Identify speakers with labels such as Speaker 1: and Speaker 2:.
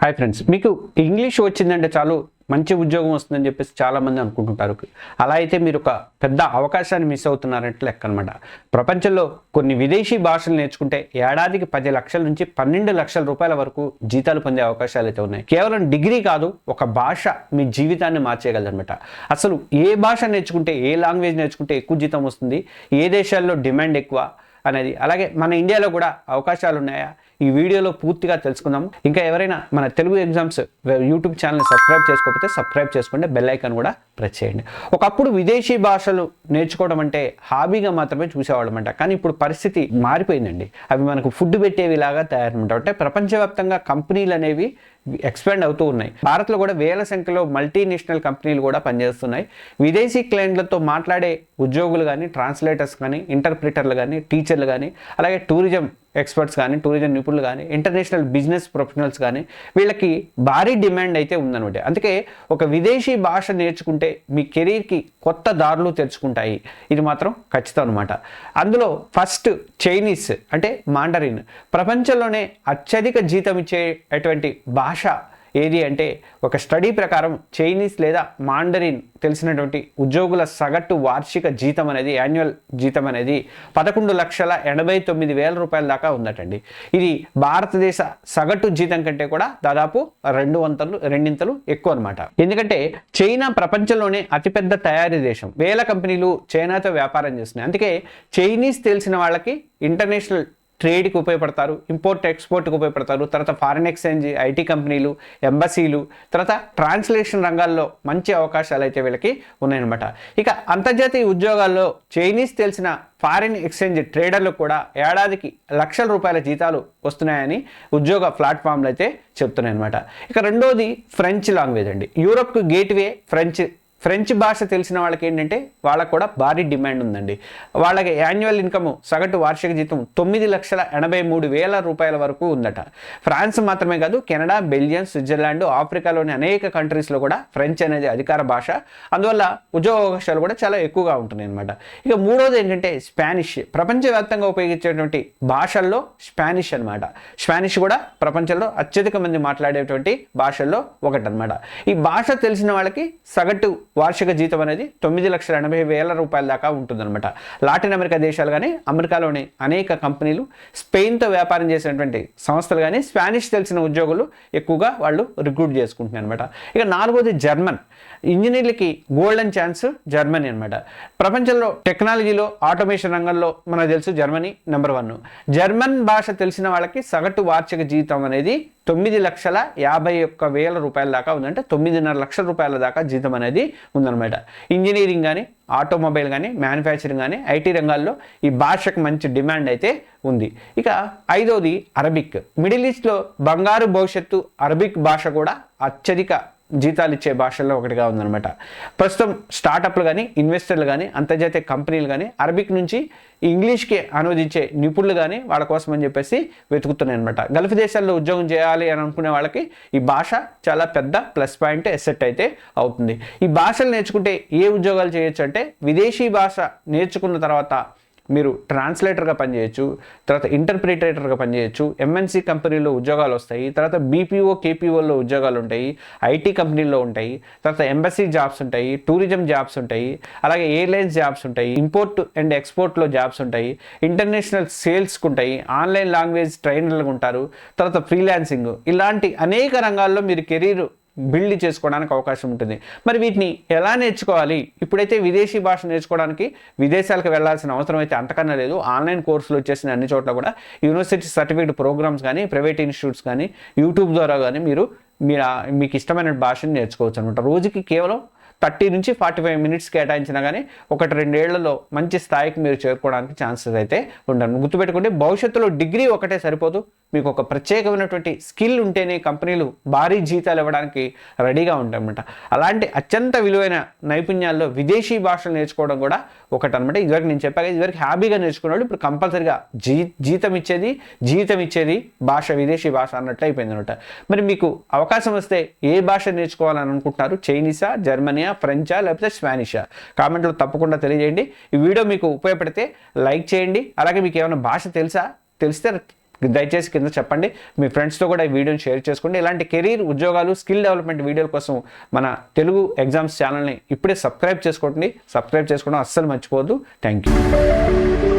Speaker 1: Hi friends, మీకు English వచ్చిందంటే చాలు మంచి ఉద్యోగం వస్తుందని చెప్పేసి చాలామంది అనుకుంటుంటారు. అలా అయితే మీరు ఒక పెద్ద అవకాశాన్ని మిస్ అవుతున్నారంటే లెక్క అనమాట. ప్రపంచంలో కొన్ని విదేశీ భాషలు నేర్చుకుంటే ఏడాదికి 10 లక్షల నుంచి 12 లక్షల రూపాయల వరకు జీతాలు పొందే అవకాశాలు అయితే ఉన్నాయి. కేవలం డిగ్రీ కాదు, ఒక భాష మీ జీవితాన్ని మార్చేయగలదనమాట. అసలు ఏ భాష నేర్చుకుంటే, ఏ లాంగ్వేజ్ నేర్చుకుంటే ఎక్కువ జీతం వస్తుంది, ఏ దేశాల్లో డిమాండ్ ఎక్కువ అనేది, అలాగే మన ఇండియాలో కూడా అవకాశాలు ఉన్నాయా, ఈ వీడియోలో పూర్తిగా తెలుసుకుందాము. ఇంకా ఎవరైనా మన తెలుగు ఎగ్జామ్స్ యూట్యూబ్ ఛానల్ని సబ్స్క్రైబ్ చేసుకోకపోతే సబ్స్క్రైబ్ చేసుకోండి, బెల్ ఐకాన్ కూడా ప్రెస్ చేయండి. ఒకప్పుడు విదేశీ భాషలు నేర్చుకోవడం అంటే హాబీగా మాత్రమే చూసేవాళ్ళం అంట. కానీ ఇప్పుడు పరిస్థితి మారిపోయిందండి. అవి మనకు ఫుడ్ పెట్టేవిలాగా తయారనమాట. అంటే ప్రపంచవ్యాప్తంగా కంపెనీలు అనేవి ఎక్స్పాండ్ అవుతూ ఉన్నాయి. భారత్లో కూడా వేల సంఖ్యలో మల్టీనేషనల్ కంపెనీలు కూడా పనిచేస్తున్నాయి. విదేశీ క్లయింట్లతో మాట్లాడే ఉద్యోగులు కానీ, ట్రాన్స్లేటర్స్ కానీ, ఇంటర్ప్రిటర్లు కానీ, టీచర్లు కానీ, అలాగే టూరిజం ఎక్స్పర్ట్స్ కానీ, టూరిజం నిపుణులు కానీ, ఇంటర్నేషనల్ బిజినెస్ ప్రొఫెషనల్స్ కానీ, వీళ్ళకి భారీ డిమాండ్ అయితే ఉందన్నమాట. అందుకే ఒక విదేశీ భాష నేర్చుకుంటే మీ కెరీర్కి కొత్త దారులు తెరుచుకుంటాయి. ఇది మాత్రం ఖచ్చితం అనమాట. అందులో ఫస్ట్ చైనీస్ అంటే మాండరిన్. ప్రపంచంలోనే అత్యధిక జీతం ఇచ్చేటువంటి భాష ఏది అంటే, ఒక స్టడీ ప్రకారం చైనీస్ లేదా మాండరిన్ తెలిసినటువంటి ఉద్యోగుల సగటు వార్షిక జీతం అనేది, యాన్యువల్ జీతం అనేది 11,89,000 రూపాయల దాకా ఉందటండి. ఇది భారతదేశ సగటు జీతం కంటే కూడా దాదాపు రెండింతలు ఎక్కువ అనమాట. ఎందుకంటే చైనా ప్రపంచంలోనే అతిపెద్ద తయారీ దేశం. వేల కంపెనీలు చైనాతో వ్యాపారం చేస్తున్నాయి. అందుకే చైనీస్ తెలిసిన వాళ్ళకి ఇంటర్నేషనల్ ట్రేడ్కి ఉపయోగపడతారు, ఇంపోర్ట్ ఎక్స్పోర్ట్కి ఉపయోగపడతారు. తర్వాత ఫారిన్ ఎక్స్చేంజ్, ఐటీ కంపెనీలు, ఎంబసీలు, తర్వాత ట్రాన్స్లేషన్ రంగాల్లో మంచి అవకాశాలు అయితే వీళ్ళకి ఉన్నాయన్నమాట. ఇక అంతర్జాతీయ ఉద్యోగాల్లో చైనీస్ తెలిసిన ఫారిన్ ఎక్స్చేంజ్ ట్రేడర్లకు కూడా ఏడాదికి లక్షల రూపాయల జీతాలు వస్తున్నాయని ఉద్యోగ ప్లాట్ఫామ్లు అయితే చెప్తున్నాయి అనమాట. ఇక రెండోది ఫ్రెంచ్ లాంగ్వేజ్ అండి. యూరప్కు గేట్వే ఫ్రెంచ్ భాష తెలిసిన వాళ్ళకి ఏంటంటే వాళ్ళకు కూడా భారీ డిమాండ్ ఉందండి. వాళ్ళకి యాన్యువల్ ఇన్కమ్ సగటు వార్షిక జీతం 9,83,000 రూపాయల వరకు ఉందట. ఫ్రాన్స్ మాత్రమే కాదు, కెనడా, బెల్జియం, స్విట్జర్లాండ్, ఆఫ్రికాలోని అనేక కంట్రీస్లో కూడా ఫ్రెంచ్ అనేది అధికార భాష. అందువల్ల ఉద్యోగ అవకాశాలు కూడా చాలా ఎక్కువగా ఉంటున్నాయి అనమాట. ఇక మూడోది ఏంటంటే స్పానిష్. ప్రపంచవ్యాప్తంగా ఉపయోగించేటువంటి భాషల్లో స్పానిష్ అనమాట. స్పానిష్ కూడా ప్రపంచంలో అత్యధిక మంది మాట్లాడేటువంటి భాషల్లో ఒకటనమాట. ఈ భాష తెలిసిన వాళ్ళకి సగటు వార్షిక జీతం అనేది 9,80,000 రూపాయల దాకా ఉంటుందన్నమాట. లాటిన్ అమెరికా దేశాలు కానీ, అమెరికాలోని అనేక కంపెనీలు, స్పెయిన్తో వ్యాపారం చేసినటువంటి సంస్థలు కానీ స్పానిష్ తెలిసిన ఉద్యోగులు ఎక్కువగా వాళ్ళు రిక్రూట్ చేసుకుంటున్నారు అనమాట. ఇక నాలుగోది జర్మన్. ఇంజనీర్లకి గోల్డెన్ ఛాన్స్ జర్మనీ అనమాట. ప్రపంచంలో టెక్నాలజీలో, ఆటోమేషన్ రంగంలో మనకు తెలుసు జర్మనీ నెంబర్ 1. జర్మన్ భాష తెలిసిన వాళ్ళకి సగటు వార్షిక జీతం అనేది 9,51,000 రూపాయల దాకా ఉందంటే 9.5 లక్షల రూపాయల దాకా జీతం అనేది ఉందన్నమాట. ఇంజనీరింగ్ కానీ, ఆటోమొబైల్ కానీ, మ్యానుఫ్యాక్చరింగ్ కానీ, ఐటీ రంగాల్లో ఈ భాషకు మంచి డిమాండ్ అయితే ఉంది. ఇక ఐదోది అరబిక్. మిడిల్ ఈస్ట్లో బంగారు భవిష్యత్తు అరబిక్ భాష కూడా అత్యధిక జీతాలు ఇచ్చే భాషల్లో ఒకటిగా ఉందన్నమాట. ప్రస్తుతం స్టార్టప్లు కానీ, ఇన్వెస్టర్లు కానీ, అంతర్జాతీయ కంపెనీలు కానీ అరబిక్ నుంచి ఇంగ్లీష్కి అనువదించే నిపుణులు కానీ వాళ్ళ కోసం అని చెప్పేసి వెతుకుతున్నాయి అనమాట. గల్ఫ్ దేశాల్లో ఉద్యోగం చేయాలి అని అనుకునే వాళ్ళకి ఈ భాష చాలా పెద్ద ప్లస్ పాయింట్, ఎసెట్ అయితే అవుతుంది. ఈ భాషలు నేర్చుకుంటే ఏ ఉద్యోగాలు చేయొచ్చు అంటే, విదేశీ భాష నేర్చుకున్న తర్వాత మీరు ట్రాన్స్లేటర్గా పనిచేయచ్చు, తర్వాత ఇంటర్ప్రిటేటర్గా పనిచేయచ్చు, ఎంఎన్సీ కంపెనీలో ఉద్యోగాలు వస్తాయి, తర్వాత బీపీఓ, కేపీఓలో ఉద్యోగాలు ఉంటాయి, ఐటీ కంపెనీల్లో ఉంటాయి, తర్వాత ఎంబసీ జాబ్స్ ఉంటాయి, టూరిజం జాబ్స్ ఉంటాయి, అలాగే ఎయిర్లైన్స్ జాబ్స్ ఉంటాయి, ఇంపోర్ట్ అండ్ ఎక్స్పోర్ట్లో జాబ్స్ ఉంటాయి, ఇంటర్నేషనల్ సేల్స్కి ఉంటాయి, ఆన్లైన్ లాంగ్వేజ్ ట్రైనర్లు ఉంటారు, తర్వాత ఫ్రీలాన్సింగ్, ఇలాంటి అనేక రంగాల్లో మీరు కెరీర్ బిల్డ్ చేసుకోవడానికి అవకాశం ఉంటుంది. మరి వీటిని ఎలా నేర్చుకోవాలి? ఇప్పుడైతే విదేశీ భాష నేర్చుకోవడానికి విదేశాలకు వెళ్ళాల్సిన అవసరం అయితే అంతకన్నా లేదు. ఆన్లైన్ కోర్సులు వచ్చేసిన అన్ని చోట్ల కూడా యూనివర్సిటీ సర్టిఫికేట్ ప్రోగ్రామ్స్ కానీ, ప్రైవేట్ ఇన్స్టిట్యూట్స్ కానీ, యూట్యూబ్ ద్వారా కానీ మీకు ఇష్టమైన భాషను నేర్చుకోవచ్చు అనమాట. రోజుకి కేవలం 30 నుంచి 45 మినిట్స్ కేటాయించినా కానీ 1-2 ఏళ్లలో మంచి స్థాయికి మీరు చేరుకోవడానికి ఛాన్సెస్ అయితే ఉండను. గుర్తుపెట్టుకుంటే భవిష్యత్తులో డిగ్రీ ఒకటే సరిపోదు, మీకు ఒక ప్రత్యేకమైనటువంటి స్కిల్ ఉంటేనే కంపెనీలు భారీ జీతాలు ఇవ్వడానికి రెడీగా ఉంటాయన్నమాట. అలాంటి అత్యంత విలువైన నైపుణ్యాల్లో విదేశీ భాషలు నేర్చుకోవడం కూడా ఒకటనమాట. ఇదివరకు నేను చెప్పాక, ఇదివరకు హ్యాబీగా నేర్చుకున్నాడు, ఇప్పుడు కంపల్సరీగా జీతం ఇచ్చేది భాష, విదేశీ భాష అన్నట్లు అయిపోయింది అనమాట. మరి మీకు అవకాశం వస్తే ఏ భాష నేర్చుకోవాలని అనుకుంటున్నారు? చైనీసా, జర్మనీయా, ఫ్రెంచా, లేకపోతే స్పానిషా? కామెంట్లో తప్పకుండా తెలియజేయండి. ఈ వీడియో మీకు ఉపయోగపడితే లైక్ చేయండి. అలాగే మీకు ఏమైనా భాష తెలిస్తే దయచేసి కింద చెప్పండి. మీ ఫ్రెండ్స్తో కూడా ఈ వీడియోని షేర్ చేసుకోండి. ఇలాంటి కెరీర్, ఉద్యోగాలు, స్కిల్ డెవలప్మెంట్ వీడియోల కోసం మన తెలుగు ఎగ్జామ్స్ ఛానల్ని ఇప్పుడే సబ్స్క్రైబ్ చేసుకోండి. సబ్స్క్రైబ్ చేసుకోవడం అస్సలు మర్చిపోవద్దు. Thank you.